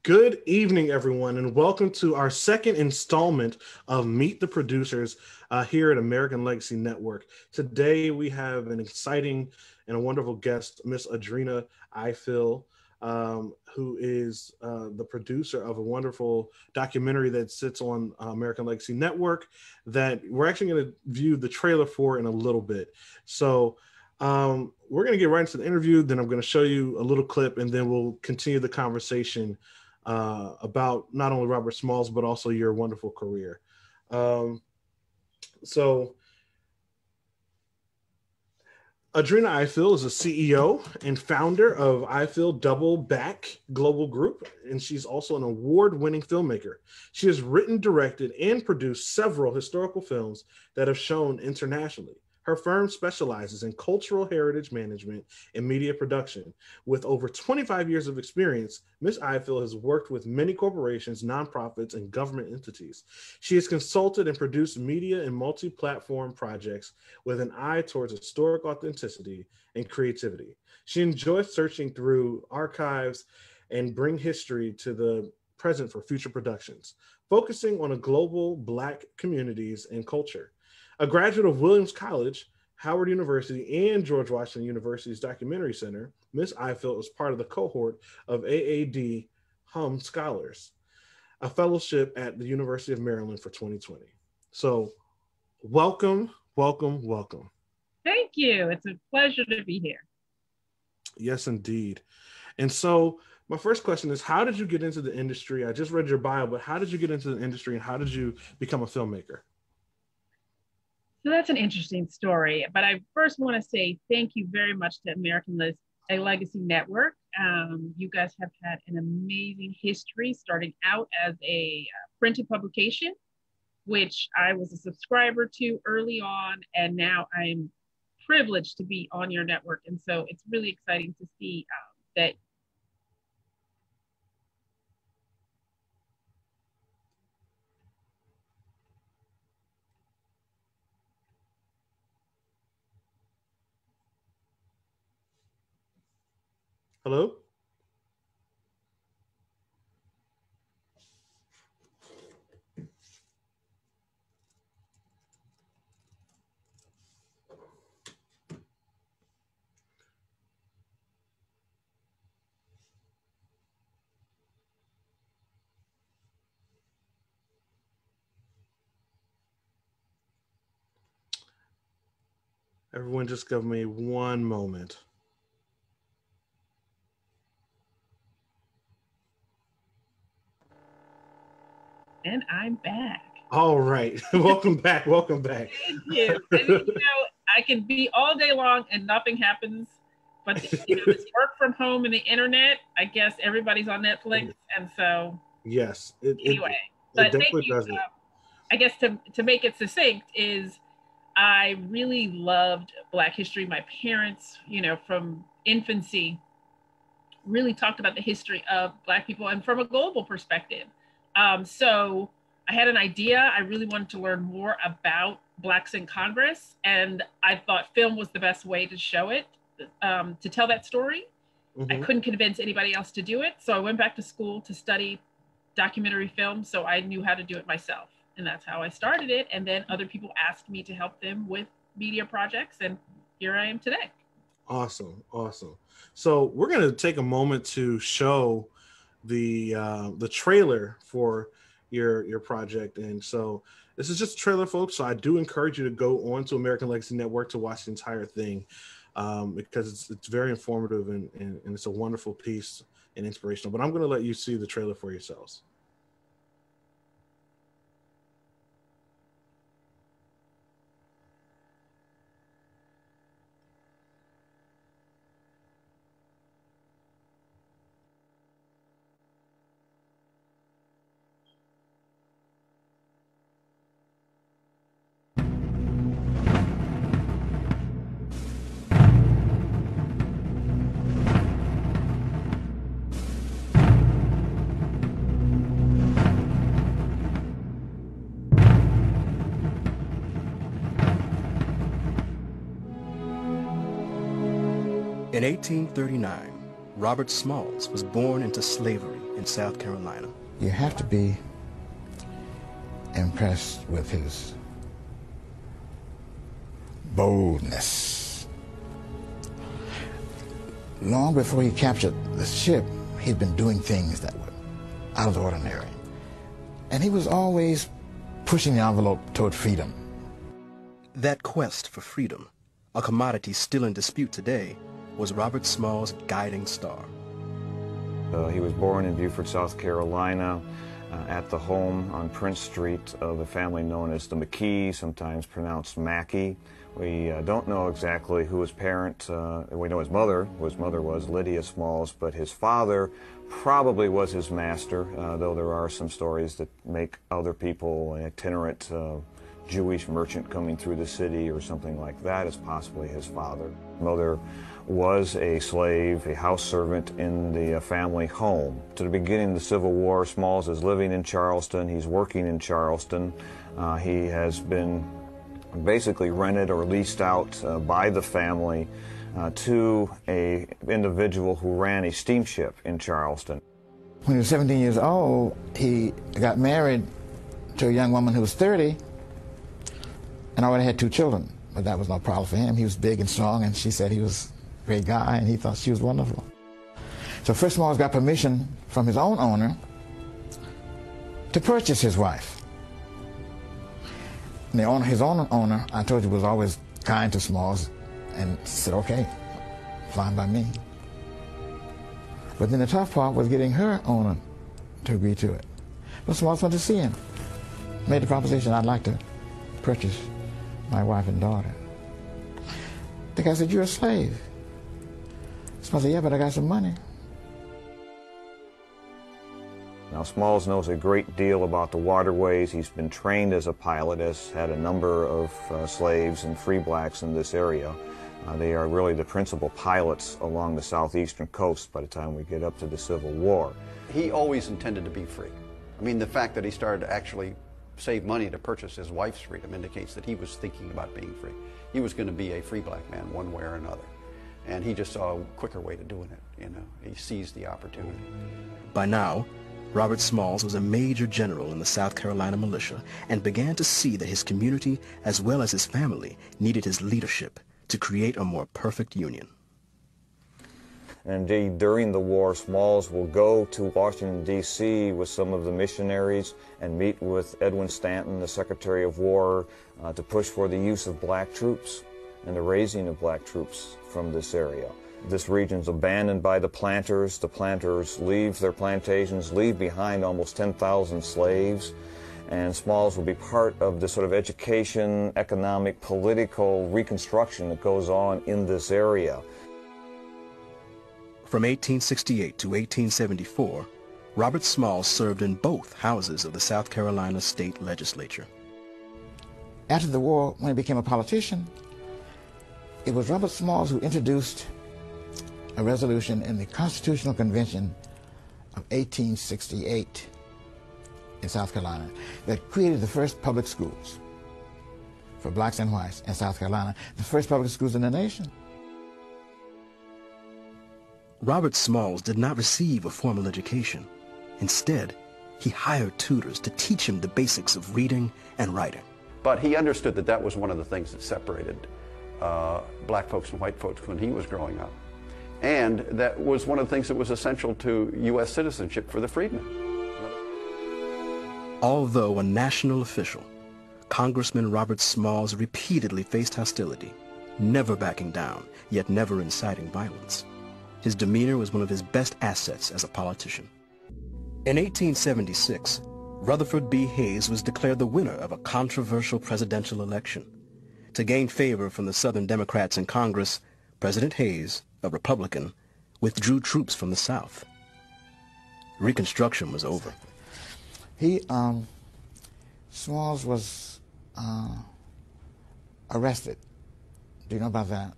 Good evening, everyone, and welcome to our second installment of Meet the Producers here at American Legacy Network. Today, we have an exciting and a wonderful guest, Miss Adrena Ifill, who is the producer of a wonderful documentary that sits on American Legacy Network that we're actually going to view the trailer for in a little bit. We're going to get right into the interview. Then I'm going to show you a little clip, and then we'll continue the conversation about not only Robert Smalls, but also your wonderful career. Um, so, Adrena Ifill is a CEO and founder of Ifill Double Back Global Group, and she's also an award-winning filmmaker. She has written, directed, and produced several historical films that have shown internationally. Her firm specializes in cultural heritage management and media production. With over 25 years of experience, Ms. Ifill has worked with many corporations, nonprofits, and government entities. She has consulted and produced media and multi-platform projects with an eye towards historic authenticity and creativity. She enjoys searching through archives and bring history to the present for future productions, focusing on a global Black communities and culture. A graduate of Williams College, Howard University, and George Washington University's Documentary Center, Ms. Ifill is part of the cohort of AAD Hum Scholars, a fellowship at the University of Maryland for 2020. So welcome, welcome, welcome. Thank you. It's a pleasure to be here. Yes, indeed. And so my first question is, how did you get into the industry? I just read your bio, but how did you get into the industry and how did you become a filmmaker? So that's an interesting story. But I first want to say thank you very much to American Legacy Network. You guys have had an amazing history, starting out as a printed publication, which I was a subscriber to early on, and now I'm privileged to be on your network. And so it's really exciting to see that. Hello? Everyone just give me one moment. And I'm back. All right. Welcome back. Welcome back. Thank you. And, I can be all day long and nothing happens. But this work from home and the internet, I guess everybody's on Netflix. And so yes. Anyway, but thank you. I guess to make it succinct is I really loved Black history. My parents, from infancy, really talked about the history of Black people and from a global perspective. So I had an idea. I really wanted to learn more about Blacks in Congress, and I thought film was the best way to show it, to tell that story. Mm-hmm. I couldn't convince anybody else to do it, so I went back to school to study documentary film, so I knew how to do it myself, and that's how I started it. And then other people asked me to help them with media projects, and here I am today. Awesome, awesome. So we're going to take a moment to show the trailer for your project, and so this is just a trailer, folks. So I do encourage you to go on to American Legacy Network to watch the entire thing, because it's very informative and it's a wonderful piece and inspirational. But I'm going to let you see the trailer for yourselves. In 1839, Robert Smalls was born into slavery in South Carolina. You have to be impressed with his boldness. Long before he captured the ship, he'd been doing things that were out of the ordinary. And he was always pushing the envelope toward freedom. That quest for freedom, a commodity still in dispute today, was Robert Smalls' guiding star. He was born in Beaufort, South Carolina, at the home on Prince Street of a family known as the McKees, sometimes pronounced Mackey. We don't know exactly who his parent, we know his mother was Lydia Smalls, but his father probably was his master, though there are some stories that make other people, an itinerant Jewish merchant coming through the city or something like that, is possibly his father. Mother was a slave, a house servant in the family home. To the beginning of the Civil War, Smalls is living in Charleston. He's working in Charleston. He has been basically rented or leased out by the family to an individual who ran a steamship in Charleston. When he was 17 years old, he got married to a young woman who was 30 and already had 2 children. But that was no problem for him. He was big and strong, and she said he was a great guy, and he thought she was wonderful. So Fritz Smalls got permission from his own owner to purchase his wife. And his own owner, I told you, was always kind to Smalls, and said, okay, fine by me. But then the tough part was getting her owner to agree to it. But Smalls went to see him, made the proposition, I'd like to purchase my wife and daughter. The guy said, you're a slave. Smalls said, yeah, but I got some money. Now, Smalls knows a great deal about the waterways. He's been trained as a pilot, has had a number of slaves and free blacks in this area. They are really the principal pilots along the southeastern coast by the time we get up to the Civil War. He always intended to be free. I mean, the fact that he started to actually save money to purchase his wife's freedom indicates that he was thinking about being free. He was going to be a free black man one way or another. And he just saw a quicker way to doing it, you know. He seized the opportunity. By now, Robert Smalls was a major general in the South Carolina militia and began to see that his community, as well as his family, needed his leadership to create a more perfect union. Indeed, during the war, Smalls will go to Washington, D.C. with some of the missionaries and meet with Edwin Stanton, the Secretary of War, to push for the use of black troops and the raising of black troops from this area. This region's abandoned by the planters. The planters leave their plantations, leave behind almost 10,000 slaves, and Smalls will be part of the sort of education, economic, political reconstruction that goes on in this area. From 1868 to 1874, Robert Smalls served in both houses of the South Carolina state legislature. After the war, when he became a politician, it was Robert Smalls who introduced a resolution in the Constitutional Convention of 1868 in South Carolina that created the first public schools for blacks and whites in South Carolina, the first public schools in the nation. Robert Smalls did not receive a formal education. Instead, he hired tutors to teach him the basics of reading and writing. But he understood that that was one of the things that separated black folks and white folks when he was growing up. And that was one of the things that was essential to U.S. citizenship for the freedmen. Although a national official, Congressman Robert Smalls repeatedly faced hostility, never backing down, yet never inciting violence. His demeanor was one of his best assets as a politician. In 1876, Rutherford B. Hayes was declared the winner of a controversial presidential election. To gain favor from the Southern Democrats in Congress, President Hayes, a Republican, withdrew troops from the South. Reconstruction was over. Smalls was arrested. Do you know about that?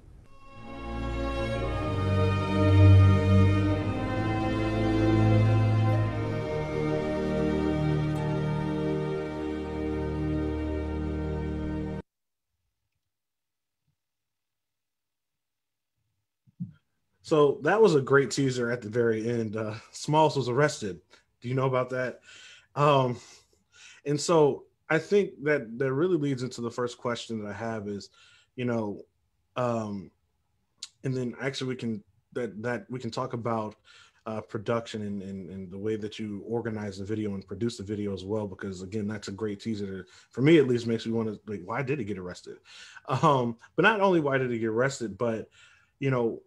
So that was a great teaser at the very end. Smalls was arrested. Do you know about that? Um, and so I think that really leads into the first question that I have is, you know, um, and then actually we can talk about production and the way that you organize the video and produce the video as well, because again, that's a great teaser. For me, at least, makes me want to, like, why did he get arrested? But not only why did he get arrested, but you know,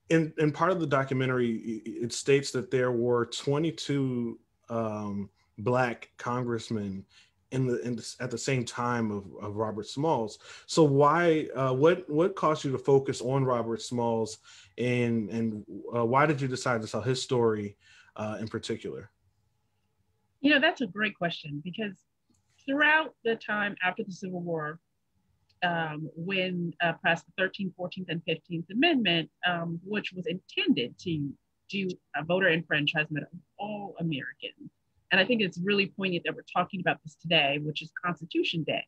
in part of the documentary, it states that there were 22 black congressmen at the same time of Robert Smalls. So why what caused you to focus on Robert Smalls, and why did you decide to tell his story in particular? You know, that's a great question, because throughout the time after the Civil War, when passed the 13th, 14th, and 15th Amendment, which was intended to do a voter enfranchisement of all Americans. And I think it's really poignant that we're talking about this today, which is Constitution Day,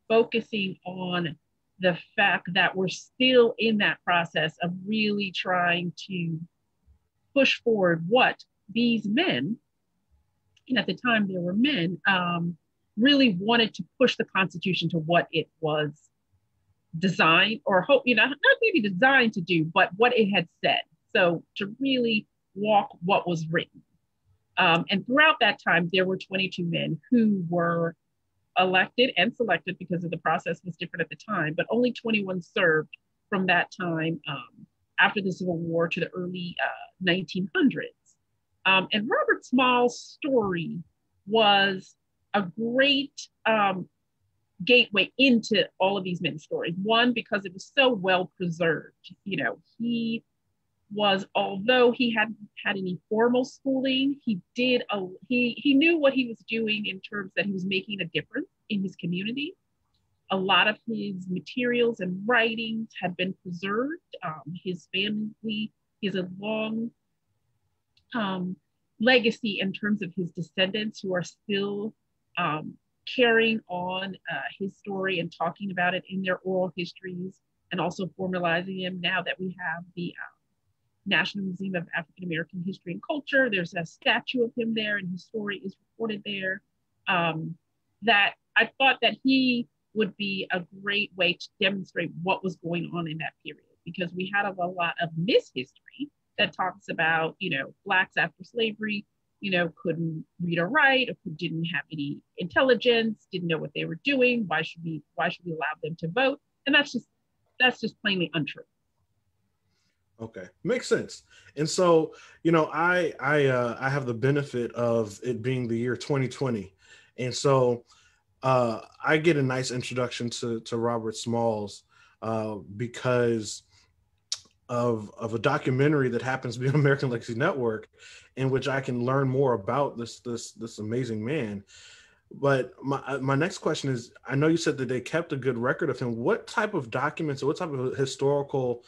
focusing on the fact that we're still in that process of really trying to push forward what these men, and at the time there were men, really wanted to push the Constitution to what it was designed, or hope, you know, not maybe designed to do, but what it had said. So to really walk what was written. And throughout that time, there were 22 men who were elected and selected, because of the process was different at the time, but only 21 served from that time after the Civil War to the early 1900s. And Robert Small's story was a great gateway into all of these men's stories. One, because it was so well preserved. You know, he was, although he hadn't had any formal schooling, he knew what he was doing in terms that he was making a difference in his community. A lot of his materials and writings had been preserved. His family, he has a long legacy in terms of his descendants who are still carrying on his story and talking about it in their oral histories, and also formalizing them now that we have the National Museum of African American History and Culture. There's a statue of him there, and his story is recorded there. That I thought that he would be a great way to demonstrate what was going on in that period, because we had a lot of mishistory that talks about, you know, Blacks after slavery, you know, couldn't read or write, or didn't have any intelligence, didn't know what they were doing. Why should we allow them to vote? And that's just plainly untrue. Okay, makes sense. And so, you know, I have the benefit of it being the year 2020, and so I get a nice introduction to Robert Smalls because of a documentary that happens to be on American Legacy Network, in which I can learn more about this amazing man. But my next question is, I know you said that they kept a good record of him. What type of documents or what type of historical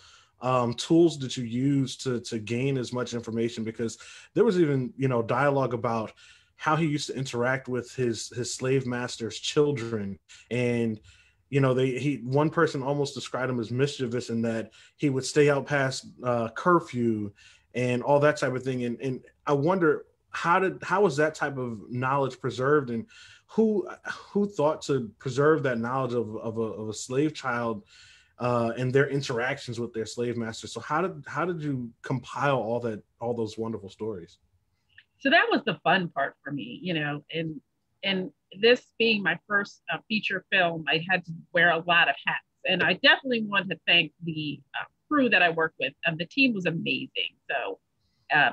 tools did you use to gain as much information? Because there was even, you know, dialogue about how he used to interact with his slave master's children. And, you know, one person almost described him as mischievous, in that he would stay out past curfew and all that type of thing. And I wonder, how was that type of knowledge preserved, and who thought to preserve that knowledge of a slave child and their interactions with their slave masters? So how did you compile all those wonderful stories? So that was the fun part for me, you know, and this being my first feature film, I had to wear a lot of hats, and I definitely want to thank the crew that I worked with. The team was amazing. So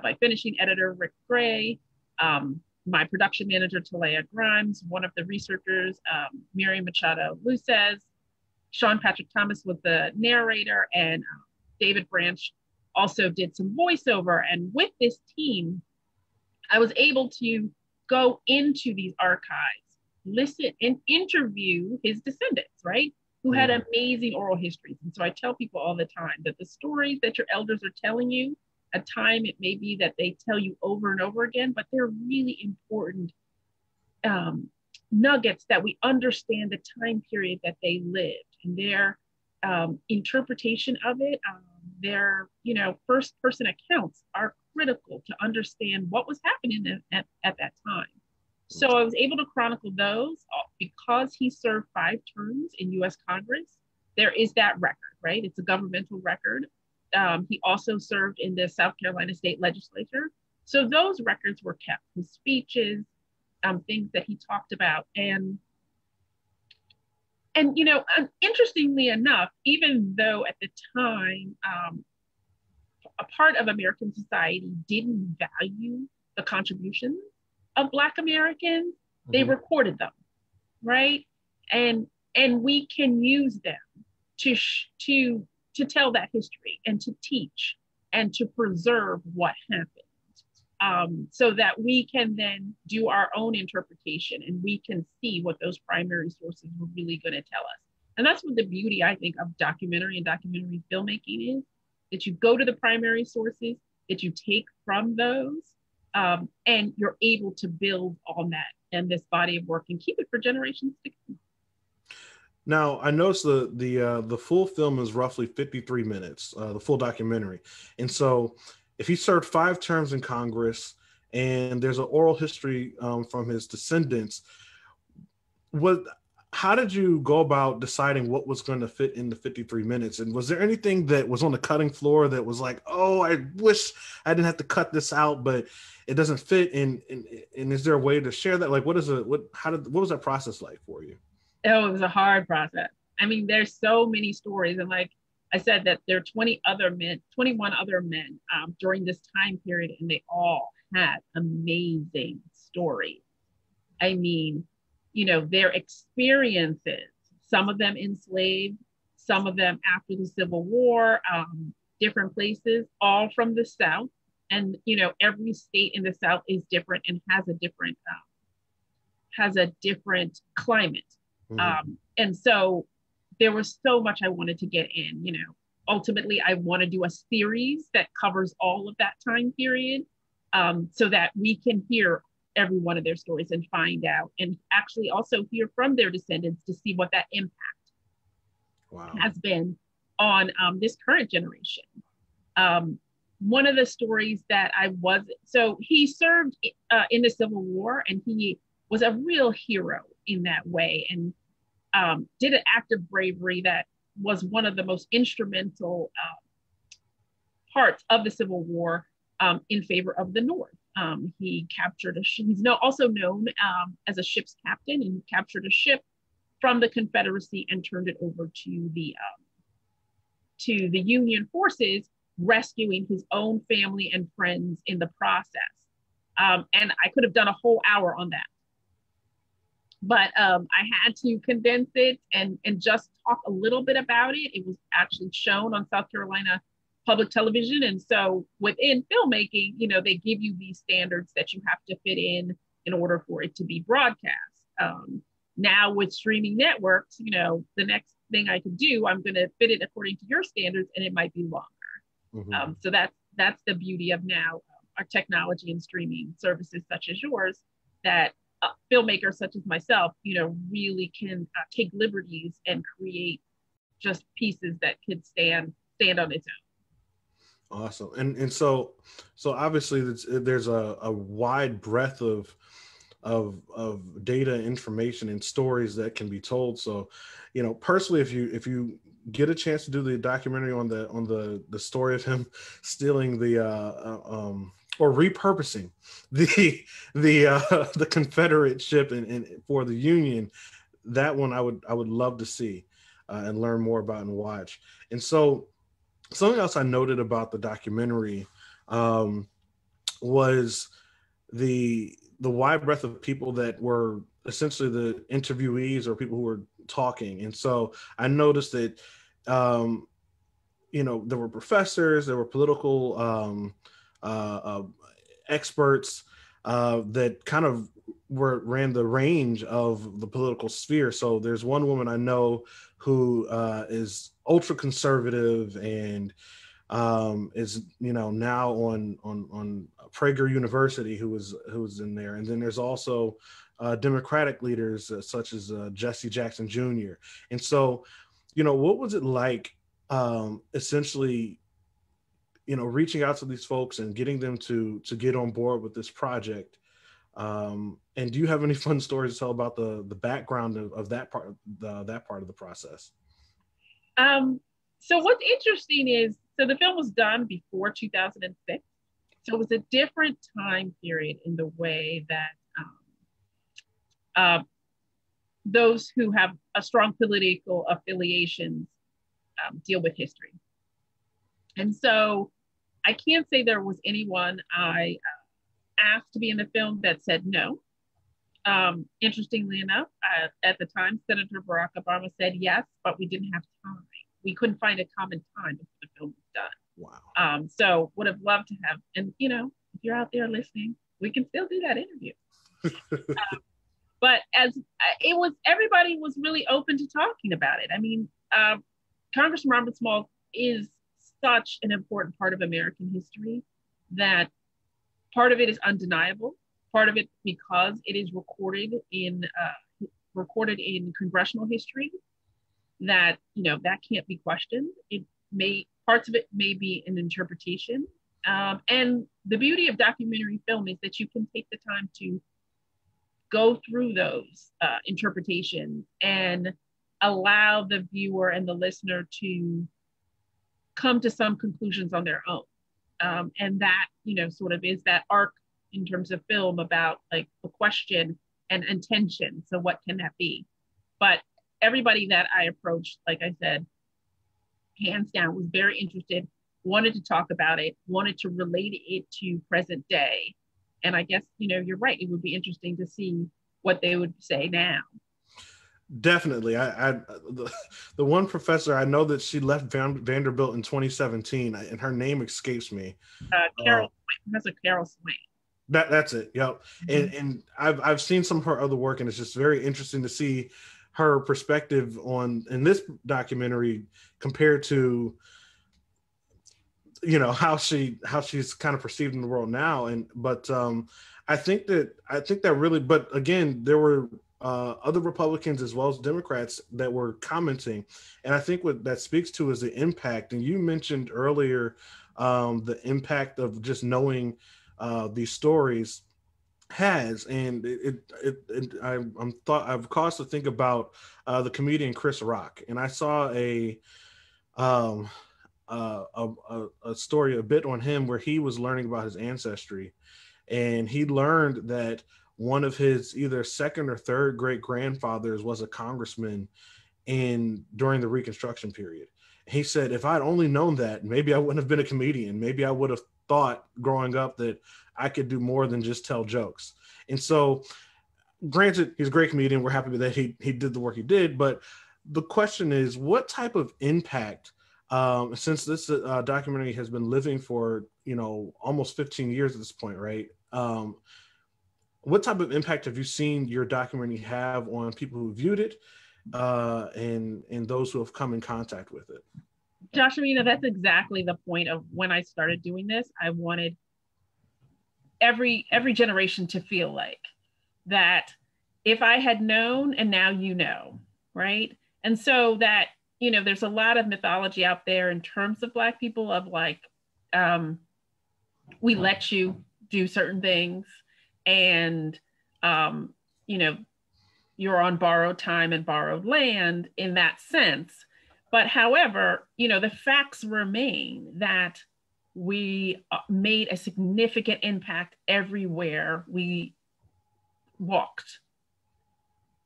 my finishing editor, Rick Gray, my production manager, Talaya Grimes, one of the researchers, Miriam Machado Luces, Sean Patrick Thomas was the narrator, and David Branch also did some voiceover. And with this team, I was able to go into these archives, listen and interview his descendants, right? Who had amazing oral histories. And so I tell people all the time that the stories that your elders are telling you, at time it may be that they tell you over and over again, but they're really important nuggets that we understand the time period that they lived, and their interpretation of it their, first person accounts are critical to understand what was happening at that time. So I was able to chronicle those because he served 5 terms in US Congress. There is that record, right? It's a governmental record. He also served in the South Carolina State Legislature. So those records were kept, his speeches, things that he talked about. And interestingly enough, even though at the time, a part of American society didn't value the contributions of Black Americans, they recorded them, right? And we can use them to tell that history and to teach and to preserve what happened, so that we can then do our own interpretation and we can see what those primary sources were really going to tell us. And that's what the beauty, I think, of documentary and documentary filmmaking is, that you go to the primary sources, that you take from those, and you're able to build on that and this body of work and keep it for generations to come. Now, I noticed the full film is roughly 53 minutes, the full documentary. And so if he served 5 terms in Congress and there's an oral history from his descendants, how did you go about deciding what was going to fit in the 53 minutes? And was there anything that was on the cutting floor that was like, oh, I wish I didn't have to cut this out, but it doesn't fit? And is there a way to share that? Like, what was that process like for you? Oh, it was a hard process. I mean, there's so many stories. And like I said, that there are 21 other men during this time period, and they all had amazing stories. I mean, their experiences, some of them enslaved, some of them after the Civil War, different places, all from the South. And, every state in the South is different and has a different climate. And so there was so much I wanted to get in, ultimately I want to do a series that covers all of that time period, so that we can hear every one of their stories and find out, and actually also hear from their descendants to see what that impact has been on this current generation. One of the stories that so he served in the Civil War, and he was a real hero in that way, and did an act of bravery that was one of the most instrumental parts of the Civil War in favor of the North. He captured he's also known as a ship's captain, and he captured a ship from the Confederacy and turned it over to the Union forces, rescuing his own family and friends in the process. And I could have done a whole hour on that, but I had to condense it and just talk a little bit about it. It was actually shown on South Carolina public television. And so within filmmaking, they give you these standards that you have to fit in order for it to be broadcast. Now with streaming networks, the next thing I can do, I'm going to fit it according to your standards, and it might be longer. So that's the beauty of now our technology and streaming services such as yours, that filmmakers such as myself, really can take liberties and create just pieces that could stand on its own. Awesome. And so obviously there's a wide breadth of data, information, and stories that can be told. So, personally, if you get a chance to do the documentary on the story of him stealing or repurposing the Confederate ship and for the Union, that one I would love to see and learn more about and watch. And so something else I noted about the documentary was the wide breadth of people that were essentially the interviewees or people who were talking. And so I noticed that, there were professors, there were political experts that kind of ran the range of the political sphere. So there's one woman I know who is ultra conservative and is now on Prager University, who was in there. And then there's also Democratic leaders such as Jesse Jackson Jr. And so, what was it like essentially reaching out to these folks and getting them to get on board with this project. And do you have any fun stories to tell about the background of that part of the process? So what's interesting is, so the film was done before 2006. So it was a different time period in the way that those who have a strong political affiliations deal with history. And so I can't say there was anyone I asked to be in the film that said no. Interestingly enough, at the time, Senator Barack Obama said yes, but we didn't have time. We couldn't find a common time before the film was done. Wow. So would have loved to have, and if you're out there listening, we can still do that interview. But as it was, everybody was really open to talking about it. I mean, Congressman Robert Smalls is such an important part of American history that part of it is undeniable. Part of it because it is recorded in congressional history that that can't be questioned. Parts of it may be an interpretation, and the beauty of documentary film is that you can take the time to go through those interpretations and allow the viewer and the listener to come to some conclusions on their own. And that, sort of is that arc in terms of film about like the question and intention. So what can that be? But everybody that I approached, like I said, hands down, was very interested, wanted to talk about it, wanted to relate it to present day. And I guess, you're right. It would be interesting to see what they would say now. Definitely. The one professor, I know that she left Vanderbilt in 2017, and her name escapes me. Professor Carol Swain. That's it. Yep. Mm-hmm. And I've seen some of her other work, and it's just very interesting to see her perspective in this documentary compared to how she's kind of perceived in the world now. But I think that really, but again, there were other Republicans as well as Democrats that were commenting, and I think what that speaks to is the impact. And you mentioned earlier the impact of just knowing these stories has, and I've caused to think about the comedian Chris Rock, and I saw a story a bit on him where he was learning about his ancestry, and he learned that one of his either second or third great grandfathers was a congressman during the Reconstruction period. He said, if I'd only known that, maybe I wouldn't have been a comedian. Maybe I would have thought growing up that I could do more than just tell jokes. And so, granted, he's a great comedian. We're happy that he did the work he did. But the question is, what type of impact, since this documentary has been living for, almost 15 years at this point, right? What type of impact have you seen your documentary have on people who viewed it and those who have come in contact with it? Josh, that's exactly the point of when I started doing this. I wanted every generation to feel like that if I had known and now right? And so that, there's a lot of mythology out there in terms of Black people of like, we let you do certain things and, you're on borrowed time and borrowed land in that sense. But however, the facts remain that we made a significant impact everywhere we walked.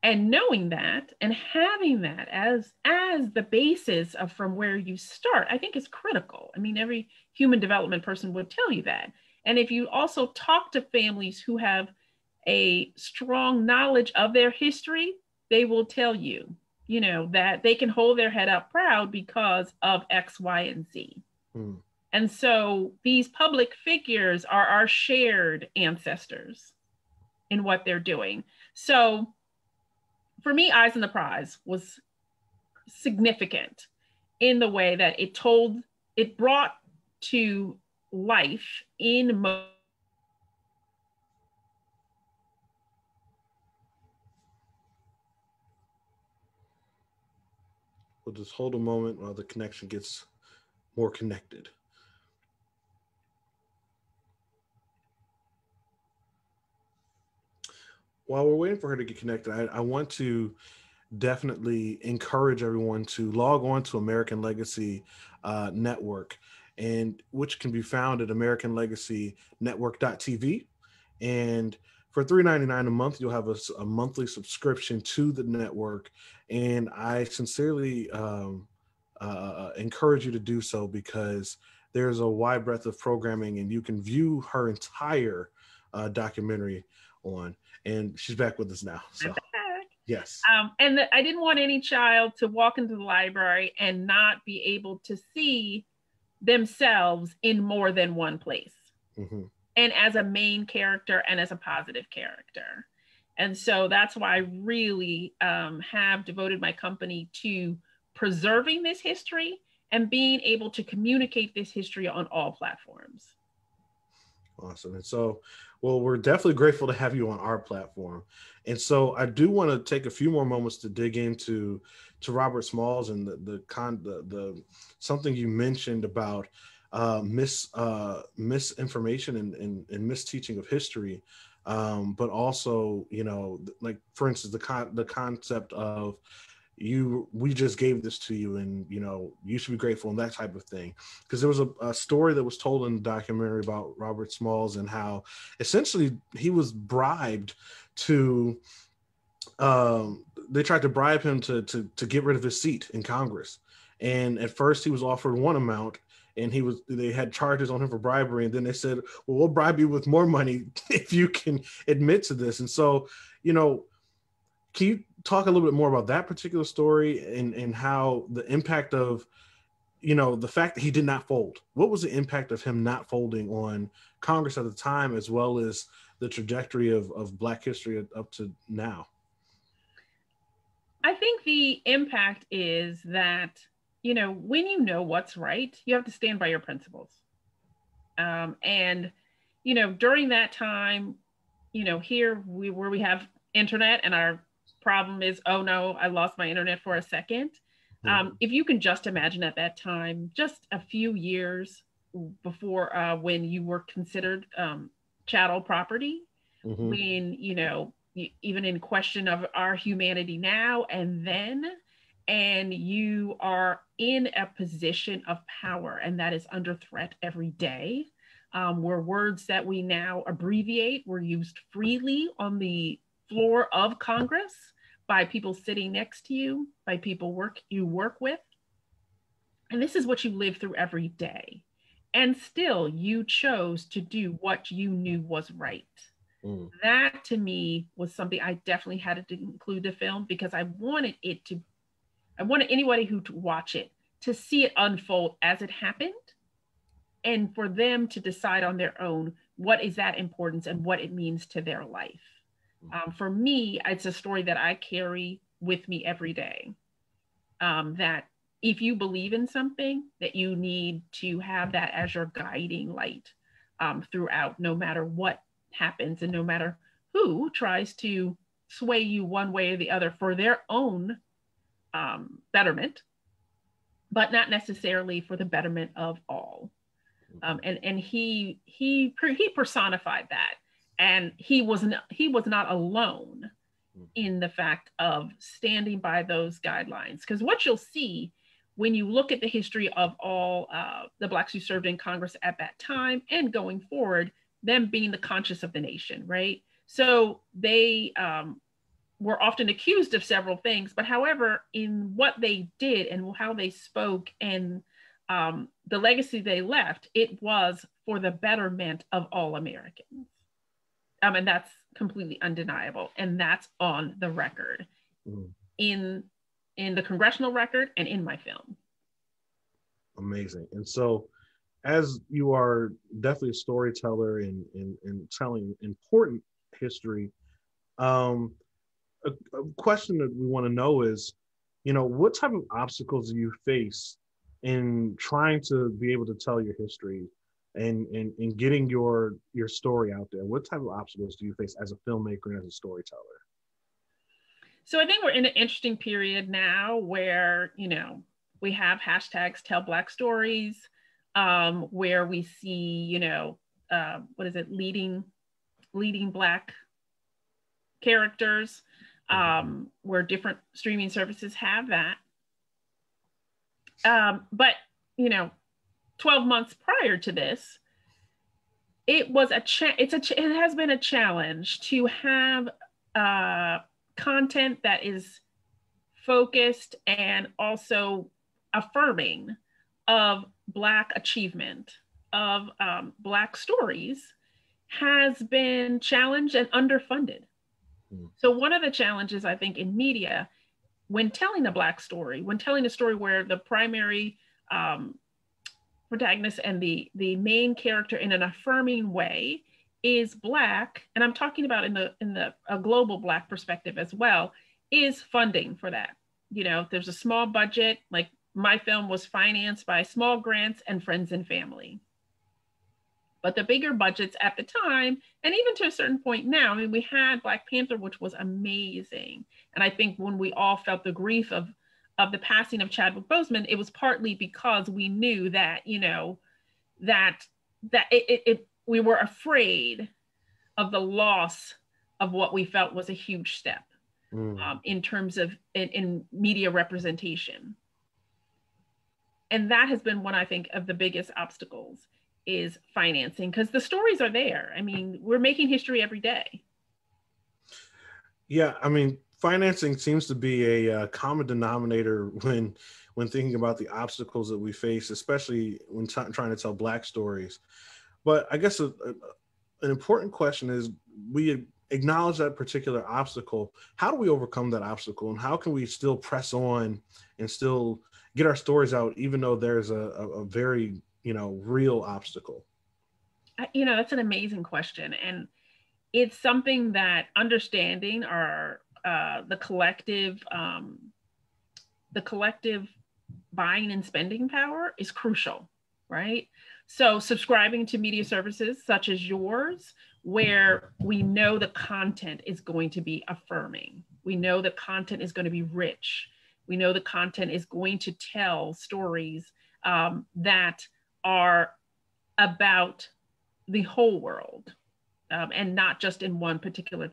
And knowing that and having that as the basis of from where you start, I think is critical. Every human development person would tell you that. And if you also talk to families who have a strong knowledge of their history, they will tell you, that they can hold their head up proud because of X, Y, and Z. Mm. And so these public figures are our shared ancestors in what they're doing. So for me, Eyes on the Prize was significant in the way that it brought to life in We'll just hold a moment while the connection gets more connected. while we're waiting for her to get connected, I want to definitely encourage everyone to log on to American Legacy Network, and which can be found at AmericanLegacyNetwork.tv. And for $3.99 a month, you'll have a monthly subscription to the network. And I sincerely encourage you to do so, because there's a wide breadth of programming, and you can view her entire documentary on. And she's back with us now. So, yes. And I didn't want any child to walk into the library and not be able to see themselves in more than one place. Mm-hmm. And as a main character and as a positive character. And so that's why I really have devoted my company to preserving this history and being able to communicate this history on all platforms. Awesome. And so, well, we're definitely grateful to have you on our platform. And so I do want to take a few more moments to dig into Robert Smalls and the something you mentioned about misinformation and misteaching of history, but also, you know, like, for instance, the concept of we just gave this to you, and, you know, you should be grateful, and that type of thing. Because there was a story that was told in the documentary about Robert Smalls and how essentially he was bribed to they tried to bribe him to get rid of his seat in Congress. And at first he was offered one amount, and they had charges on him for bribery. And then they said, well, we'll bribe you with more money if you can admit to this. And so, you know, can you talk a little bit more about that particular story and how the impact of, you know, the fact that he did not fold? What was the impact of him not folding on Congress at the time, as well as the trajectory of Black history up to now? I think the impact is that, you know, when you know what's right, you have to stand by your principles. And, you know, during that time, you know, here where we have internet and our problem is, oh no, I lost my internet for a second. If you can just imagine at that time, just a few years before when you were considered chattel property, when, you know, even in question of our humanity now and then, and you are in a position of power, and that is under threat every day, where words that we now abbreviate were used freely on the floor of Congress by people sitting next to you, by people you work with. And this is what you live through every day. And still you chose to do what you knew was right. That to me was something I definitely had to include the film, because I wanted anybody who to watch it to see it unfold as it happened, and for them to decide on their own what is that importance and what it means to their life. For me, it's a story that I carry with me every day. That if you believe in something, that you need to have that as your guiding light throughout, no matter what happens and no matter who tries to sway you one way or the other for their own betterment, but not necessarily for the betterment of all. And he personified that. And he was not alone in the fact of standing by those guidelines. Because what you'll see when you look at the history of all the Blacks who served in Congress at that time and going forward, them being the conscience of the nation, right? So they were often accused of several things, but however, in what they did and how they spoke and the legacy they left, it was for the betterment of all Americans. And that's completely undeniable. And that's on the record in the congressional record and in my film. Amazing. And so, as you are definitely a storyteller in telling important history, a question that we want to know is, you know, what type of obstacles do you face in trying to be able to tell your history and getting your story out there? What type of obstacles do you face as a filmmaker and as a storyteller? So I think we're in an interesting period now where, you know, we have hashtags Tell Black Stories, where we see, you know, leading Black characters, where different streaming services have that. But, 12 months prior to this, it was it has been a challenge to have content that is focused and also affirming of Black achievement, of Black stories, has been challenged and underfunded. So one of the challenges, I think, in media, when telling a Black story, when telling a story where the primary protagonist and the main character in an affirming way is Black, and I'm talking about in a global Black perspective as well, is funding for that. There's a small budget, like my film was financed by small grants and friends and family. But the bigger budgets at the time, and even to a certain point now, I mean, we had Black Panther, which was amazing. And I think when we all felt the grief of the passing of Chadwick Boseman, it was partly because we knew that, we were afraid of the loss of what we felt was a huge step in terms of in media representation. And that has been one, I think, of the biggest obstacles, is financing, because the stories are there. I mean, we're making history every day. Yeah, I mean, financing seems to be a common denominator when thinking about the obstacles that we face, especially when trying to tell Black stories. But I guess an important question is, we acknowledge that particular obstacle. How do we overcome that obstacle, and how can we still press on and still get our stories out, even though there's a very real obstacle? That's an amazing question, and it's something that understanding our the collective buying and spending power is crucial, right? So subscribing to media services such as yours, where we know the content is going to be affirming, we know the content is going to be rich, we know the content is going to tell stories that are about the whole world, and not just in one particular.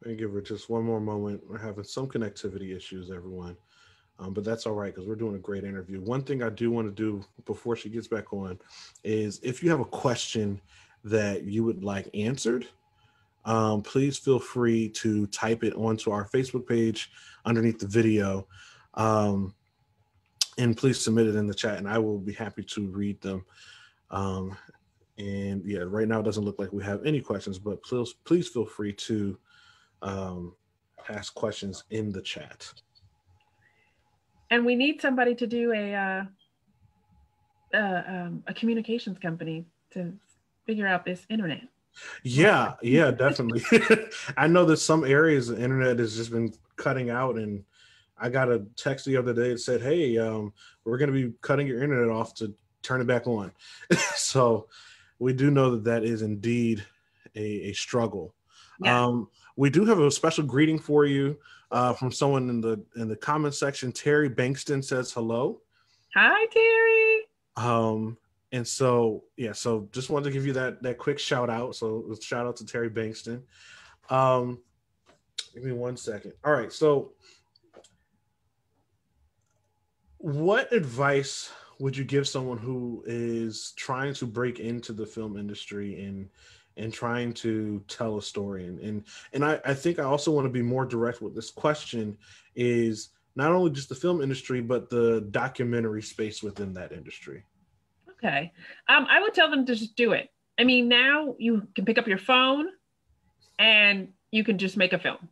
And give her just one more moment. We're having some connectivity issues, everyone. But that's all right, because we're doing a great interview. One thing I do want to do before she gets back on is, if you have a question that you would like answered, please feel free to type it onto our Facebook page underneath the video. And please submit it in the chat, and I will be happy to read them. And yeah, right now it doesn't look like we have any questions, but please feel free to ask questions in the chat. And we need somebody to do a communications company to figure out this internet. Yeah, definitely. I know that some areas the internet has just been cutting out, and I got a text the other day that said, "Hey, we're going to be cutting your internet off to turn it back on." So we do know that is indeed a struggle. Yeah. We do have a special greeting for you from someone in the comment section. Terry Bankston says hello. Hi, Terry. And so just wanted to give you that quick shout out. So shout out to Terry Bankston. Give me 1 second. All right. So what advice would you give someone who is trying to break into the film industry and trying to tell a story? And I think I also want to be more direct with this question, is not only just the film industry, but the documentary space within that industry. Okay. I would tell them to just do it. I mean, now you can pick up your phone and you can just make a film,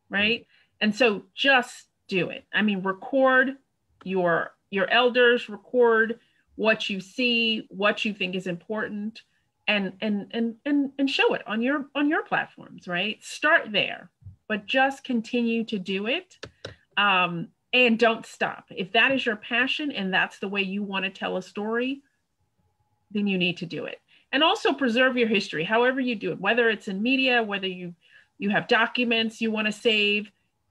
right? And so just do it. I mean, record your elders, record what you see, what you think is important, and show it on your platforms, right? Start there, but just continue to do it. And don't stop. If that is your passion and that's the way you want to tell a story, then you need to do it. And also preserve your history, however you do it, whether it's in media, whether you have documents you want to save,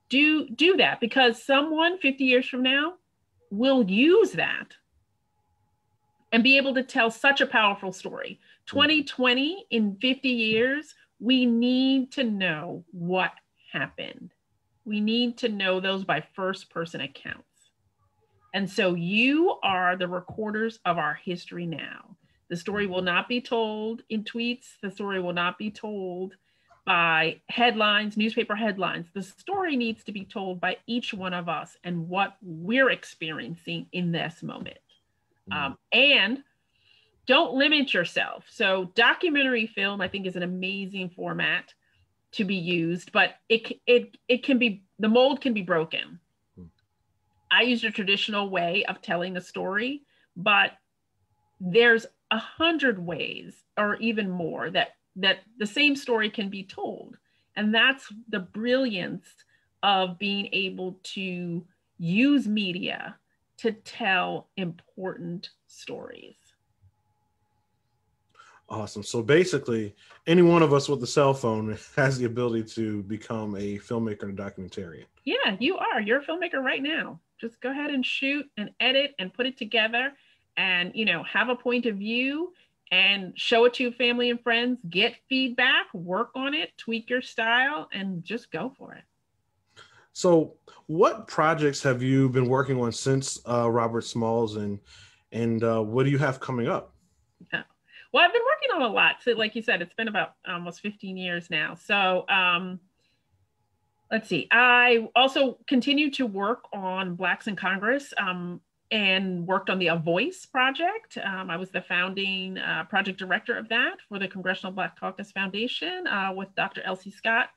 do that, because someone 50 years from now will use that and be able to tell such a powerful story. 2020, in 50 years, we need to know what happened. We need to know those by first person accounts. And so you are the recorders of our history now. The story will not be told in tweets. The story will not be told by headlines, newspaper headlines. The story needs to be told by each one of us and what we're experiencing in this moment. And don't limit yourself. So documentary film, I think, is an amazing format to be used, but it can be, the mold can be broken. I used a traditional way of telling a story, but there's 100 ways or even more that the same story can be told. And that's the brilliance of being able to use media to tell important stories. Awesome. So basically, any one of us with a cell phone has the ability to become a filmmaker and a documentarian. Yeah, you are. You're a filmmaker right now. Just go ahead and shoot and edit and put it together and, you know, have a point of view and show it to your family and friends, get feedback, work on it, tweak your style, and just go for it. So what projects have you been working on since Robert Smalls, and what do you have coming up? Yeah. Well, I've been working on a lot. So like you said, it's been about almost 15 years now. So let's see. I also continue to work on Blacks in Congress and worked on the A Voice project. I was the founding project director of that for the Congressional Black Caucus Foundation with Dr. Elsie Scott.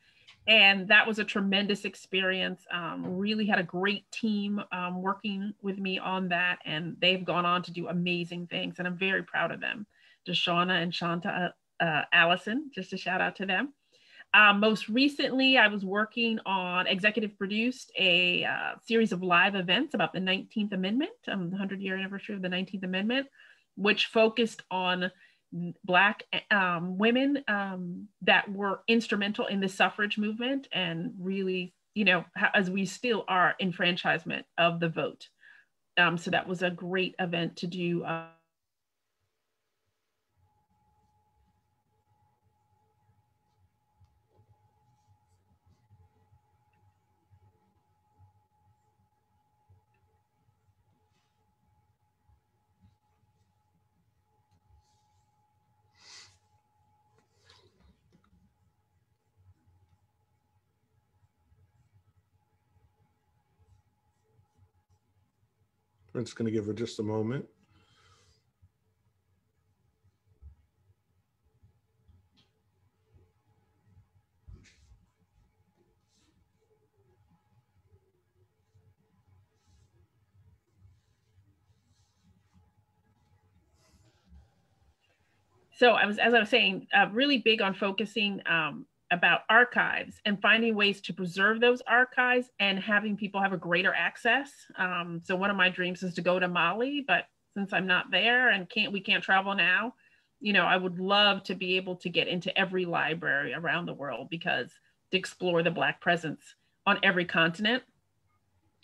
And that was a tremendous experience. Really had a great team working with me on that. And they've gone on to do amazing things. And I'm very proud of them. Deshauna and Shanta Allison, just a shout out to them. Most recently, I was working on executive produced a series of live events about the 19th Amendment, the 100-year anniversary of the 19th Amendment, which focused on Black women that were instrumental in the suffrage movement and really, you know, as we still are, enfranchisement of the vote. So that was a great event to do. I'm just going to give her just a moment. So as I was saying, really big on focusing about archives and finding ways to preserve those archives and having people have a greater access. So one of my dreams is to go to Mali, but since I'm not there and we can't travel now, you know, I would love to be able to get into every library around the world because to explore the Black presence on every continent.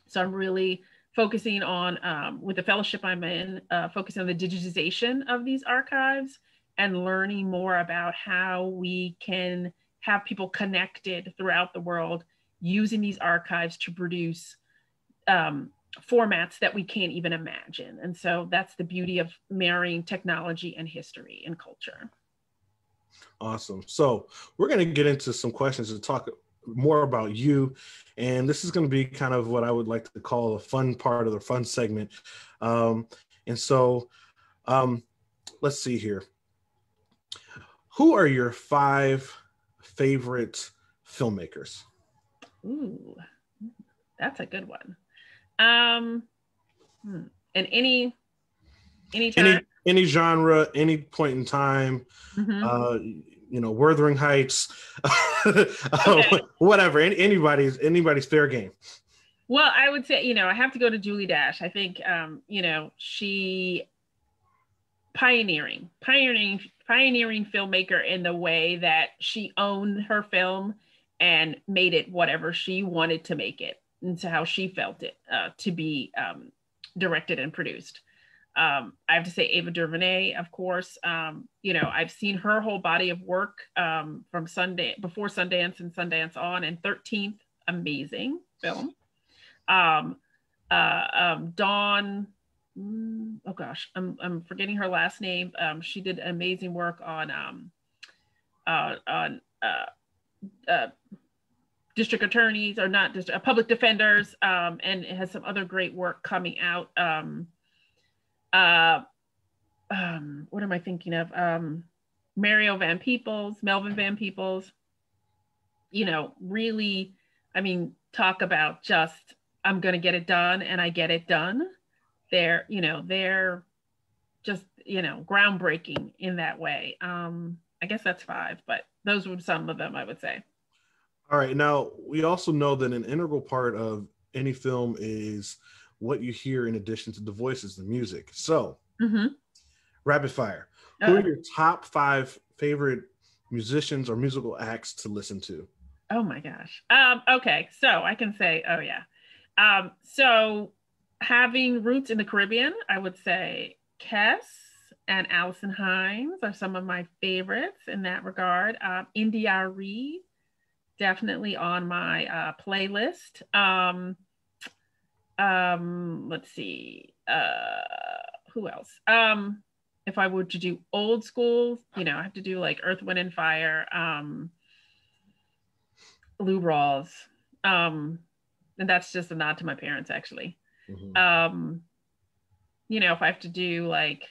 So I'm really focusing on, with the fellowship I'm in, focusing on the digitization of these archives and learning more about how we can have people connected throughout the world using these archives to produce formats that we can't even imagine. And so that's the beauty of marrying technology and history and culture. Awesome. So we're going to get into some questions to talk more about you. And this is going to be kind of what I would like to call a fun part of the fun segment. And so let's see here. Who are your 5 favorite filmmakers? Ooh, that's a good one. And any time? Any genre, any point in time, you know, Wuthering Heights, okay. Whatever, anybody's fair game. Well, I would say, you know, I have to go to Julie Dash. I think, you know, she pioneering filmmaker in the way that she owned her film and made it whatever she wanted to make it into how she felt it to be directed and produced. I have to say Ava DuVernay, of course. I've seen her whole body of work from before Sundance and Sundance on, and 13th, amazing film. Dawn, oh gosh, I'm forgetting her last name. She did amazing work on district attorneys, or not just public defenders, and it has some other great work coming out. What am I thinking of? Melvin Van Peebles. Really, I mean, talk about just, I'm going to get it done, and I get it done. They're just, groundbreaking in that way. I guess that's 5, but those were some of them, I would say. All right. Now, we also know that an integral part of any film is what you hear in addition to the voices, the music. So, rapid fire. Who are your top 5 favorite musicians or musical acts to listen to? Oh my gosh. Okay. So I can say, oh yeah. So having roots in the Caribbean, I would say Kes and Allison Hines are some of my favorites in that regard. India Ree, definitely on my playlist. Let's see. Who else? If I were to do old school, I have to do like Earth, Wind, and Fire, Lou Rawls. And that's just a nod to my parents, actually. If I have to do like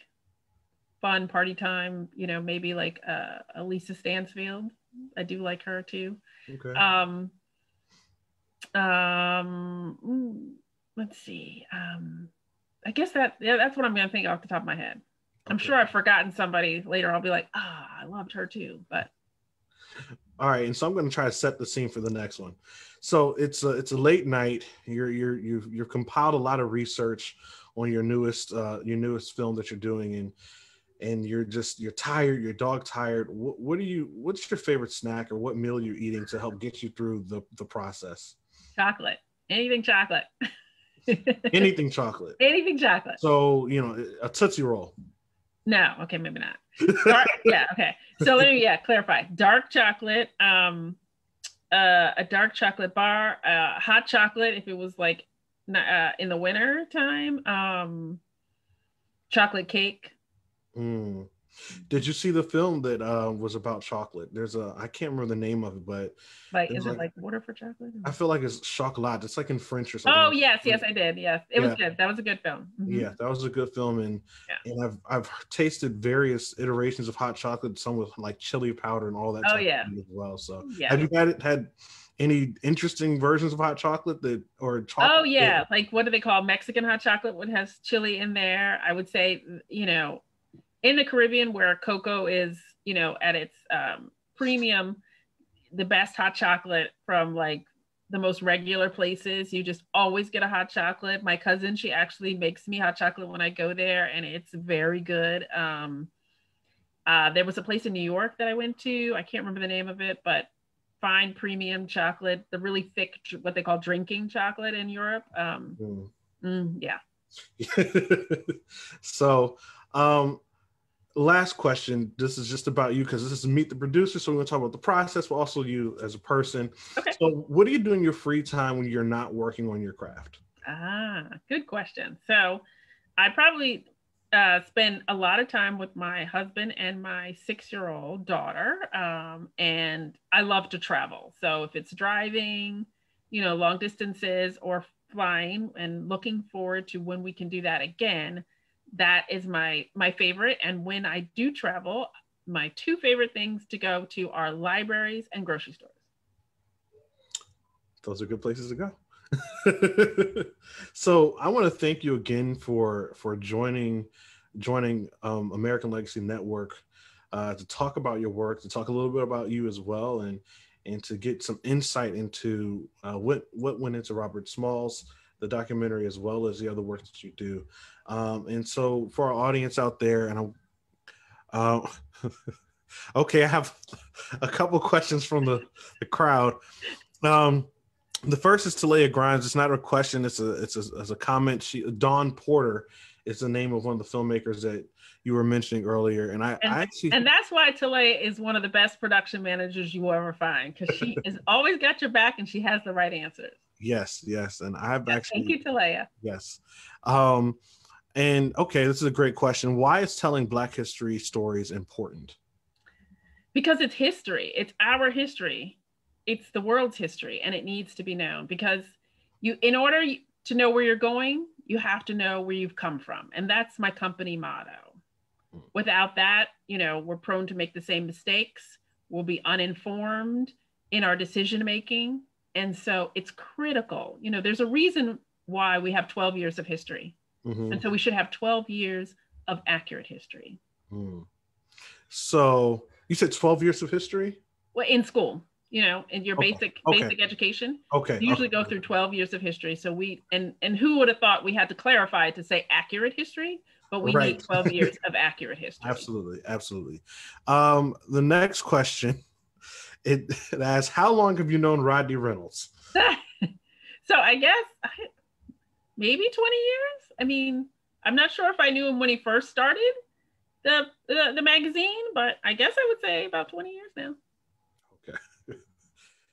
fun party time, maybe like Lisa Stansfield. I do like her too. Okay. Let's see. I guess that's what I'm going to think off the top of my head. Okay. I'm sure I've forgotten somebody later. I'll be like, I loved her too. But all right, and so I'm going to try to set the scene for the next one. So it's a late night. You've compiled a lot of research on your newest film that you're doing, and you're tired. You're dog tired. What's your favorite snack, or what meal you're eating to help get you through the process? Chocolate. Anything chocolate. Anything chocolate. Anything chocolate. So a Tootsie Roll. No, okay, maybe not. Yeah, okay. So let me clarify. Dark chocolate, a dark chocolate bar, hot chocolate if it was like in the winter time, chocolate cake. Did you see the film that was about chocolate? I can't remember the name of it, but is it like Water for Chocolate? I feel like it's chocolat. It's like in French or something. Oh yes, I did. Yes, it was good. That was a good film. Yeah, that was a good film, and I've tasted various iterations of hot chocolate, some with like chili powder and all that. Oh yeah, as well. So have you had any interesting versions of hot chocolate or chocolate? Oh yeah, like what do they call Mexican hot chocolate? What has chili in there? I would say in the Caribbean, where cocoa is, at its premium, the best hot chocolate from like the most regular places, you just always get a hot chocolate. My cousin, she actually makes me hot chocolate when I go there, and it's very good. There was a place in New York that I went to. I can't remember the name of it, but fine premium chocolate, the really thick, what they call drinking chocolate in Europe. Yeah. So, last question. This is just about you because this is Meet the Producer. So we're going to talk about the process, but also you as a person. Okay. So what do you do in your free time when you're not working on your craft? Good question. So I probably spend a lot of time with my husband and my 6-year-old daughter. And I love to travel. So if it's driving, long distances, or flying, and looking forward to when we can do that again, that is my favorite. And when I do travel, my 2 favorite things to go to are libraries and grocery stores. Those are good places to go. So I want to thank you again for joining American Legacy Network to talk about your work, to talk a little bit about you as well, and to get some insight into what went into Robert Smalls, the documentary, as well as the other work that you do. And so for our audience out there, and Okay, I have a couple questions from the crowd. The first is Talia Grimes. It's not a question. It's a comment. Dawn Porter is the name of one of the filmmakers that you were mentioning earlier. And I actually, and that's why Talia is one of the best production managers you will ever find, because she has always got your back and she has the right answers. Yes. And I've actually, thank you, Talia. Yes. And okay, this is a great question. Why is telling Black history stories important? Because it's history. It's our history. It's the world's history, and it needs to be known, because in order to know where you're going, you have to know where you've come from. And that's my company motto. Without that, we're prone to make the same mistakes. We'll be uninformed in our decision making. And so it's critical. There's a reason why we have 12 years of history. Mm-hmm. And so we should have 12 years of accurate history. So you said 12 years of history? Well, in school, in your basic education. Okay. You usually go through 12 years of history. So and who would have thought we had to clarify to say accurate history, but we need 12 years of accurate history. Absolutely. The next question, it asks, how long have you known Rodney Reynolds? So I guess maybe 20 years. I mean, I'm not sure if I knew him when he first started the magazine, but I guess I would say about 20 years now. Okay.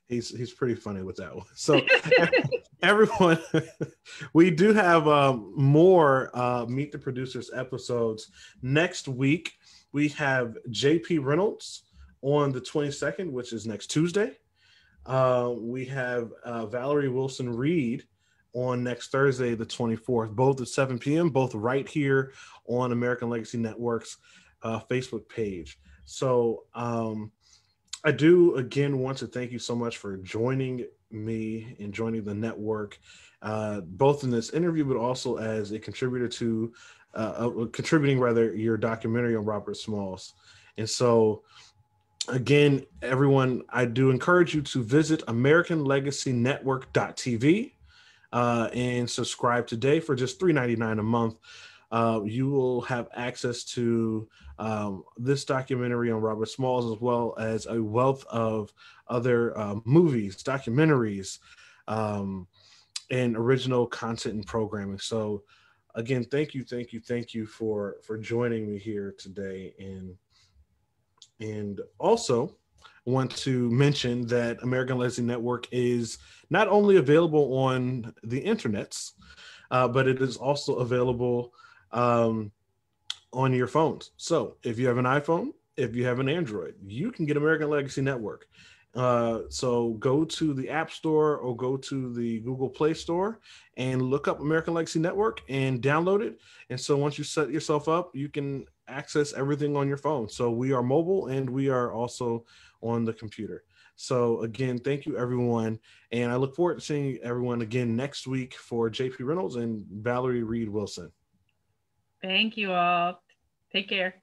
He's pretty funny with that one. So everyone, we do have more Meet the Producers episodes. Next week, we have JP Reynolds on the 22nd, which is next Tuesday. We have Valerie Wilson Reed on next Thursday, the 24th, both at 7 p.m., both right here on American Legacy Network's Facebook page. So I do, again, want to thank you so much for joining me and joining the network, both in this interview, but also as a contributor to, contributing your documentary on Robert Smalls. And so, again, everyone, I do encourage you to visit AmericanLegacyNetwork.tv and subscribe today for just $3.99 a month. You will have access to this documentary on Robert Smalls, as well as a wealth of other movies, documentaries, and original content and programming. So again, thank you for joining me here today. And also want to mention that American Legacy Network is not only available on the internets, but it is also available on your phones. So if you have an iPhone, if you have an Android, you can get American Legacy Network. So go to the App Store or go to the Google Play Store and look up American Legacy Network and download it. And so once you set yourself up, you can access everything on your phone. So we are mobile and we are also on the computer. So again, thank you everyone. And I look forward to seeing everyone again next week for JP Reynolds and Valerie Reed Wilson. Thank you all. Take care.